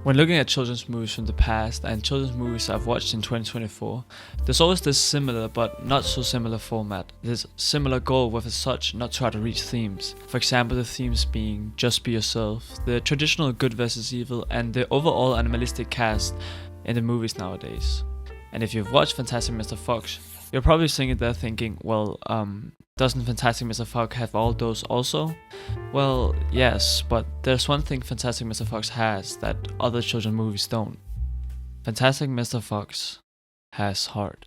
When looking at children's movies from the past and children's movies I've watched in 2024, there's always this similar but not so similar format, this similar goal with as such not try to reach themes. For example, the themes being just be yourself, the traditional good versus evil, and the overall animalistic cast in the movies nowadays. And if you've watched Fantastic Mr. Fox, you're probably sitting there thinking, well, doesn't Fantastic Mr. Fox have all those also? Well, yes, but there's one thing Fantastic Mr. Fox has that other children's movies don't. Fantastic Mr. Fox has heart.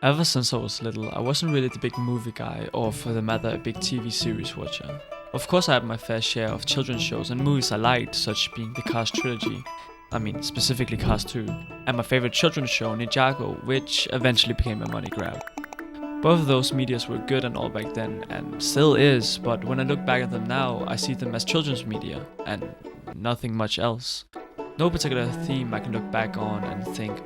Ever since I was little, I wasn't really the big movie guy, or for the matter, a big TV series watcher. Of course I had my fair share of children's shows and movies I liked, such being the Cars trilogy, specifically Cars 2, and my favorite children's show, Ninjago, which eventually became a money grab. Both of those medias were good and all back then, and still is, but when I look back at them now, I see them as children's media, and nothing much else. No particular theme I can look back on and think,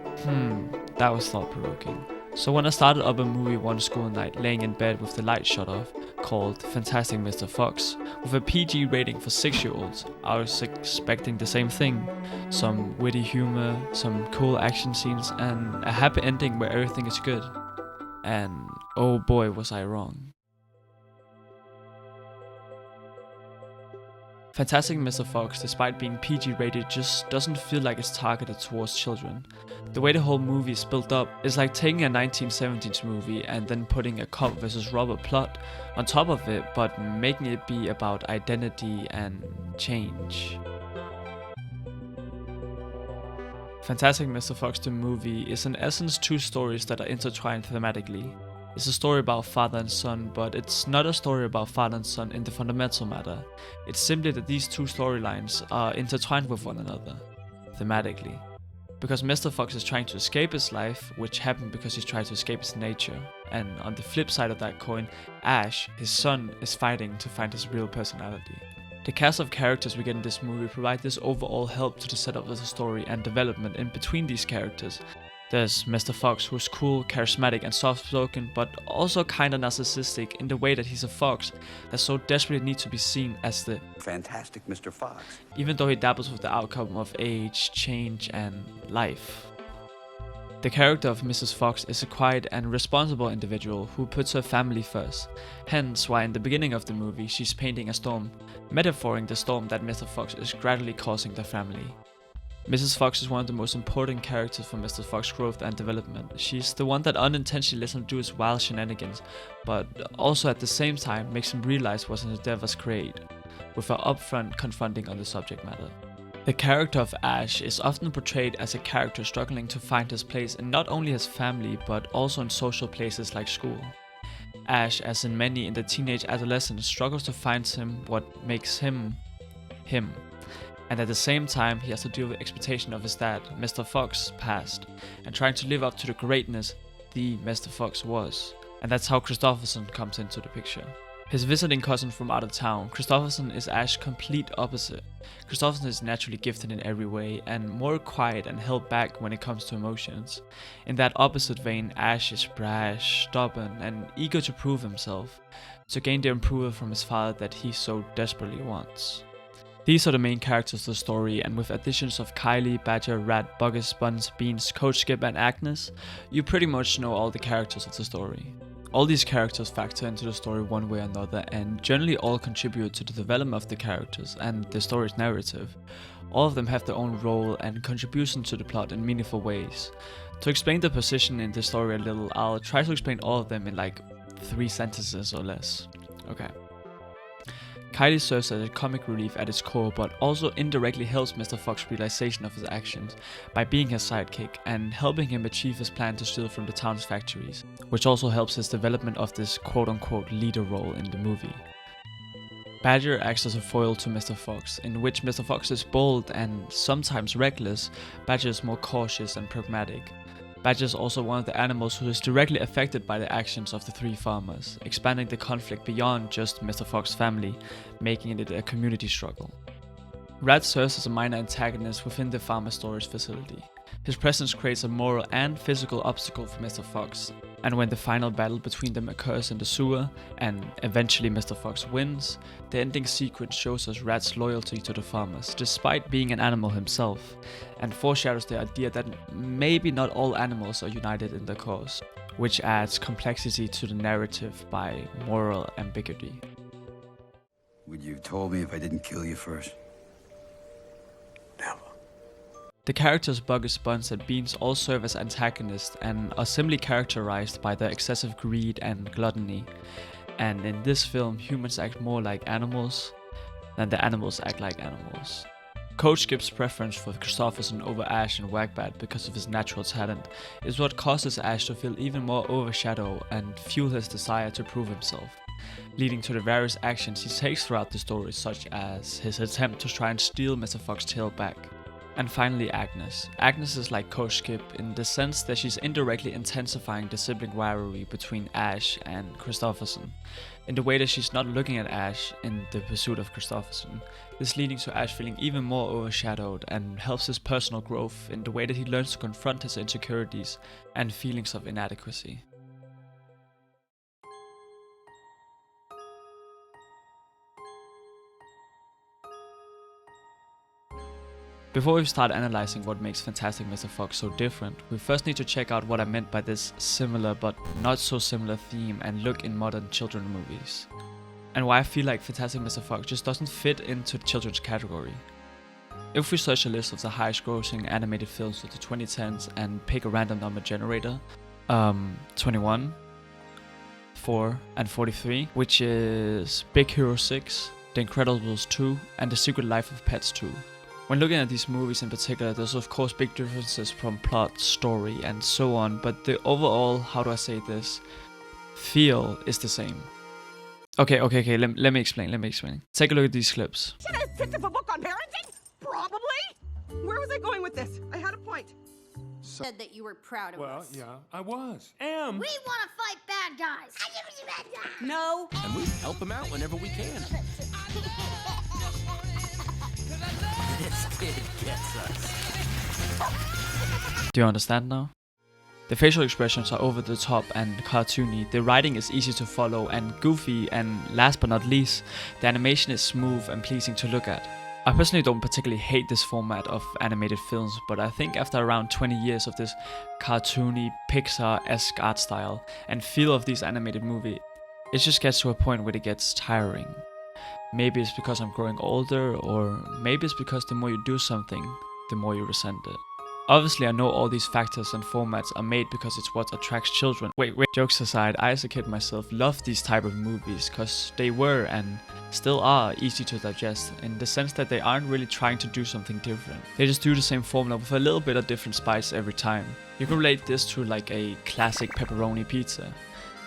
that was thought-provoking. So when I started up a movie one school night laying in bed with the light shut off, called Fantastic Mr. Fox, with a PG rating for 6-year-olds, I was expecting the same thing. Some witty humor, some cool action scenes, and a happy ending where everything is good. And oh boy was I wrong. Fantastic Mr. Fox, despite being PG rated, just doesn't feel like it's targeted towards children. The way the whole movie is built up is like taking a 1970s movie and then putting a cop versus robber plot on top of it, but making it be about identity and change. Fantastic Mr. Fox the movie is in essence two stories that are intertwined thematically. It's a story about father and son, but it's not a story about father and son in the fundamental matter. It's simply that these two storylines are intertwined with one another, thematically. Because Mr. Fox is trying to escape his life, which happened because he's trying to escape his nature. And on the flip side of that coin, Ash, his son, is fighting to find his real personality. The cast of characters we get in this movie provide this overall help to the setup of the story and development in between these characters. There's Mr. Fox, who's cool, charismatic and soft-spoken, but also kinda narcissistic in the way that he's a fox that so desperately needs to be seen as the Fantastic Mr. Fox, even though he dabbles with the outcome of age, change and life. The character of Mrs. Fox is a quiet and responsible individual who puts her family first, hence why in the beginning of the movie she's painting a storm, metaphoring the storm that Mr. Fox is gradually causing their family. Mrs. Fox is one of the most important characters for Mr. Fox's growth and development. She's the one that unintentionally lets him do his wild shenanigans, but also at the same time makes him realize what his endeavors create, with her upfront confronting on the subject matter. The character of Ash is often portrayed as a character struggling to find his place in not only his family, but also in social places like school. Ash, as in many in the teenage adolescent, struggles to find what makes him, him. And at the same time, he has to deal with the expectation of his dad, Mr. Fox, past, and trying to live up to the greatness the Mr. Fox was. And that's how Kristofferson comes into the picture. His visiting cousin from out of town, Kristofferson is Ash's complete opposite. Kristofferson is naturally gifted in every way, and more quiet and held back when it comes to emotions. In that opposite vein, Ash is brash, stubborn, and eager to prove himself, to gain the approval from his father that he so desperately wants. These are the main characters of the story, and with additions of Kylie, Badger, Rat, Buggers, Buns, Beans, Coach Skip and Agnes, you pretty much know all the characters of the story. All these characters factor into the story one way or another, and generally all contribute to the development of the characters and the story's narrative. All of them have their own role and contribution to the plot in meaningful ways. To explain the position in the story a little, I'll try to explain all of them in like 3 sentences or less. Okay. Kylie serves as a comic relief at its core, but also indirectly helps Mr. Fox's realization of his actions by being his sidekick and helping him achieve his plan to steal from the town's factories, which also helps his development of this quote-unquote leader role in the movie. Badger acts as a foil to Mr. Fox, in which Mr. Fox is bold and sometimes reckless. Badger is more cautious and pragmatic. Badger is also one of the animals who is directly affected by the actions of the 3 farmers, expanding the conflict beyond just Mr. Fox's family, making it a community struggle. Rat serves as a minor antagonist within the farmer storage facility. His presence creates a moral and physical obstacle for Mr. Fox, And when the final battle between them occurs in the sewer, and eventually Mr. Fox wins, the ending sequence shows us Rat's loyalty to the farmers, despite being an animal himself, and foreshadows the idea that maybe not all animals are united in their cause, which adds complexity to the narrative by moral ambiguity. Would you have told me if I didn't kill you first? Never. The characters Bugs Bunce and Beans all serve as antagonists and are simply characterized by their excessive greed and gluttony. And in this film, humans act more like animals than the animals act like animals. Coach Gibbs' preference for Kristofferson over Ash and Wagbat because of his natural talent is what causes Ash to feel even more overshadowed and fuel his desire to prove himself, leading to the various actions he takes throughout the story, such as his attempt to try and steal Mr. Fox's tail back. And finally, Agnes. Agnes is like Coach Gibb in the sense that she's indirectly intensifying the sibling rivalry between Ash and Kristofferson, in the way that she's not looking at Ash in the pursuit of Kristofferson. This leading to Ash feeling even more overshadowed and helps his personal growth in the way that he learns to confront his insecurities and feelings of inadequacy. Before we start analyzing what makes Fantastic Mr. Fox so different, we first need to check out what I meant by this similar but not so similar theme and look in modern children's movies, and why I feel like Fantastic Mr. Fox just doesn't fit into the children's category. If we search a list of the highest grossing animated films of the 2010s and pick a random number generator, 21, 4, and 43, which is Big Hero 6, The Incredibles 2, and The Secret Life of Pets 2. When looking at these movies in particular, there's of course big differences from plot, story, and so on, but the overall, how do I say this, feel is the same. Okay, let me explain. Take a look at these clips. Should I have picked up a book on parenting? Probably. Where was I going with this? I had a point. Said that you were proud of us. Well, yeah, I was. Am. We want to fight bad guys. I give you bad guys. No. And we help them out whenever we can. This kid gets us. Do you understand now? The facial expressions are over the top and cartoony, the writing is easy to follow and goofy, and last but not least, the animation is smooth and pleasing to look at. I personally don't particularly hate this format of animated films, but I think after around 20 years of this cartoony, Pixar-esque art style and feel of these animated movies, it just gets to a point where it gets tiring. Maybe it's because I'm growing older, or maybe it's because the more you do something, the more you resent it. Obviously, I know all these factors and formats are made because it's what attracts children. Wait, jokes aside, I as a kid myself loved these type of movies because they were and still are easy to digest in the sense that they aren't really trying to do something different. They just do the same formula with a little bit of different spice every time. You can relate this to like a classic pepperoni pizza.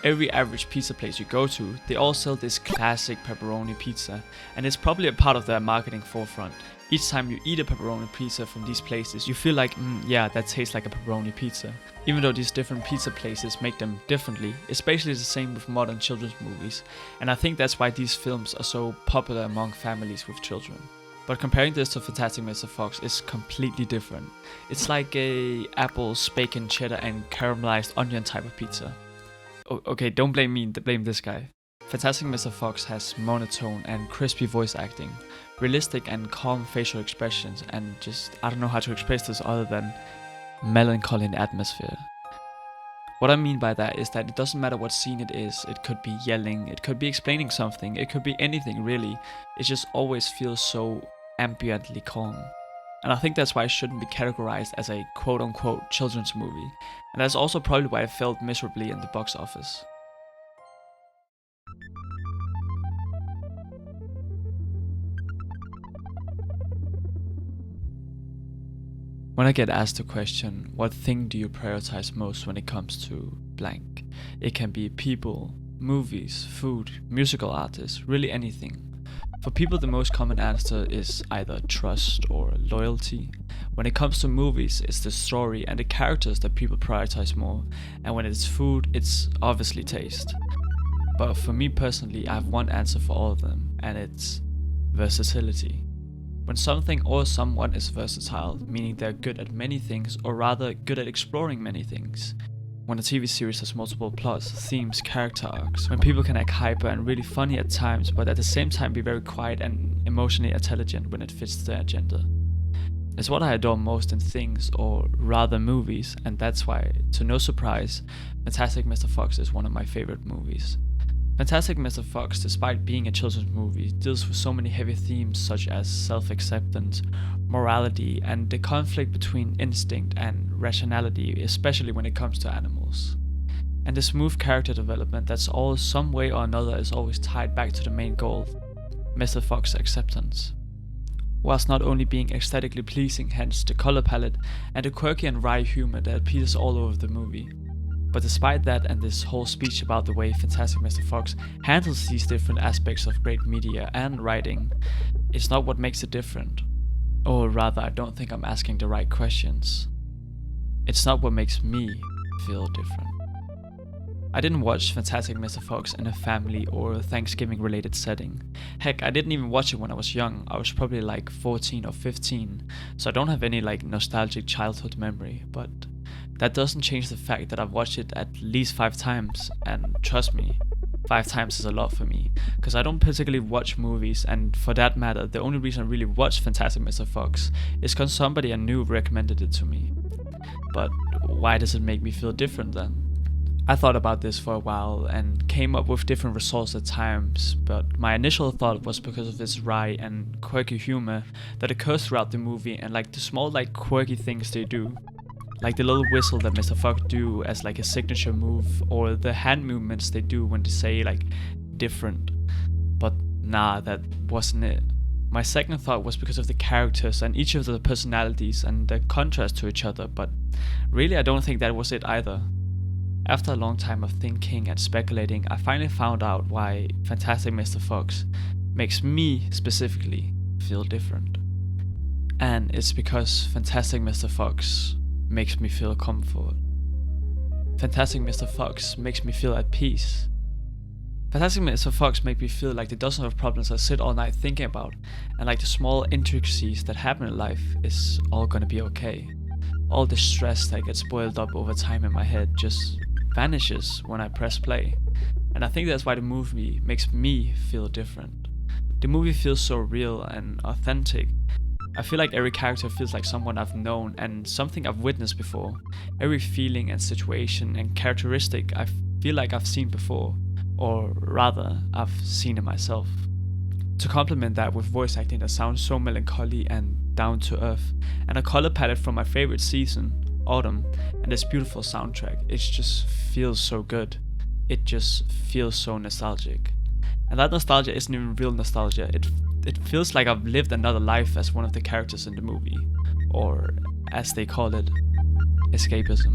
Every average pizza place you go to, they all sell this classic pepperoni pizza, and it's probably a part of their marketing forefront. Each time you eat a pepperoni pizza from these places, you feel like, yeah, that tastes like a pepperoni pizza. Even though these different pizza places make them differently, it's basically the same with modern children's movies, and I think that's why these films are so popular among families with children. But comparing this to Fantastic Mr. Fox is completely different. It's like a apples, bacon, cheddar, and caramelized onion type of pizza. Okay, don't blame me, blame this guy. Fantastic Mr. Fox has monotone and crispy voice acting, realistic and calm facial expressions, and just, I don't know how to express this other than melancholy atmosphere. What I mean by that is that it doesn't matter what scene it is, it could be yelling, it could be explaining something, it could be anything really, it just always feels so ambiently calm. And I think that's why it shouldn't be categorized as a quote-unquote children's movie, and that's also probably why it failed miserably in the box office. When I get asked the question, what thing do you prioritize most when it comes to blank? It can be people, movies, food, musical artists, really anything. For people, the most common answer is either trust or loyalty. When it comes to movies, it's the story and the characters that people prioritize more, and when it's food, it's obviously taste. But for me personally, I have one answer for all of them, and it's versatility. When something or someone is versatile, meaning they're good at many things, or rather good at exploring many things, when a TV series has multiple plots, themes, character arcs, when people can act hyper and really funny at times, but at the same time be very quiet and emotionally intelligent when it fits their agenda. It's what I adore most in things, or rather movies, and that's why, to no surprise, Fantastic Mr. Fox is one of my favorite movies. Fantastic Mr. Fox, despite being a children's movie, deals with so many heavy themes such as self-acceptance, morality, and the conflict between instinct and rationality, especially when it comes to animals. And the smooth character development that's all some way or another is always tied back to the main goal, Mr. Fox's acceptance. Whilst not only being aesthetically pleasing, hence the color palette and the quirky and wry humor that appears all over the movie. But despite that and this whole speech about the way Fantastic Mr. Fox handles these different aspects of great media and writing, it's not what makes it different. Or rather, I don't think I'm asking the right questions. It's not what makes me feel different. I didn't watch Fantastic Mr. Fox in a family or Thanksgiving related setting. Heck, I didn't even watch it when I was young. I was probably like 14 or 15, so I don't have any like nostalgic childhood memory, but that doesn't change the fact that I've watched it at least 5 times, and trust me, 5 times is a lot for me, because I don't particularly watch movies, and for that matter, the only reason I really watched Fantastic Mr. Fox is because somebody I knew recommended it to me. But why does it make me feel different then? I thought about this for a while and came up with different results at times, but my initial thought was because of its wry and quirky humor that occurs throughout the movie, and like the small like quirky things they do. Like the little whistle that Mr. Fox do as like a signature move, or the hand movements they do when they say like different. But nah, that wasn't it. My second thought was because of the characters and each of the personalities and the contrast to each other, but really I don't think that was it either. After a long time of thinking and speculating, I finally found out why Fantastic Mr. Fox makes me specifically feel different. And it's because Fantastic Mr. Fox makes me feel comfort. Fantastic Mr. Fox makes me feel at peace. Fantastic Mr. Fox makes me feel like the dozen of problems I sit all night thinking about, and like the small intricacies that happen in life is all gonna be okay. All the stress that gets boiled up over time in my head just vanishes when I press play. And I think that's why the movie makes me feel different. The movie feels so real and authentic. I feel like every character feels like someone I've known and something I've witnessed before. Every feeling and situation and characteristic I feel like I've seen before, or rather, I've seen it myself. To complement that with voice acting that sounds so melancholy and down to earth, and a color palette from my favorite season, autumn, and this beautiful soundtrack, it just feels so good. It just feels so nostalgic. And that nostalgia isn't even real nostalgia, it feels like I've lived another life as one of the characters in the movie, or as they call it, escapism.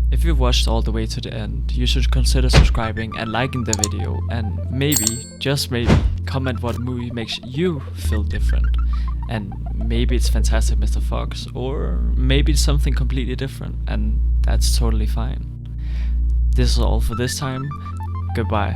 If you've watched all the way to the end, you should consider subscribing and liking the video, and maybe, just maybe, comment what movie makes you feel different. And maybe it's Fantastic Mr. Fox, or maybe it's something completely different, and that's totally fine. This is all for this time. Goodbye.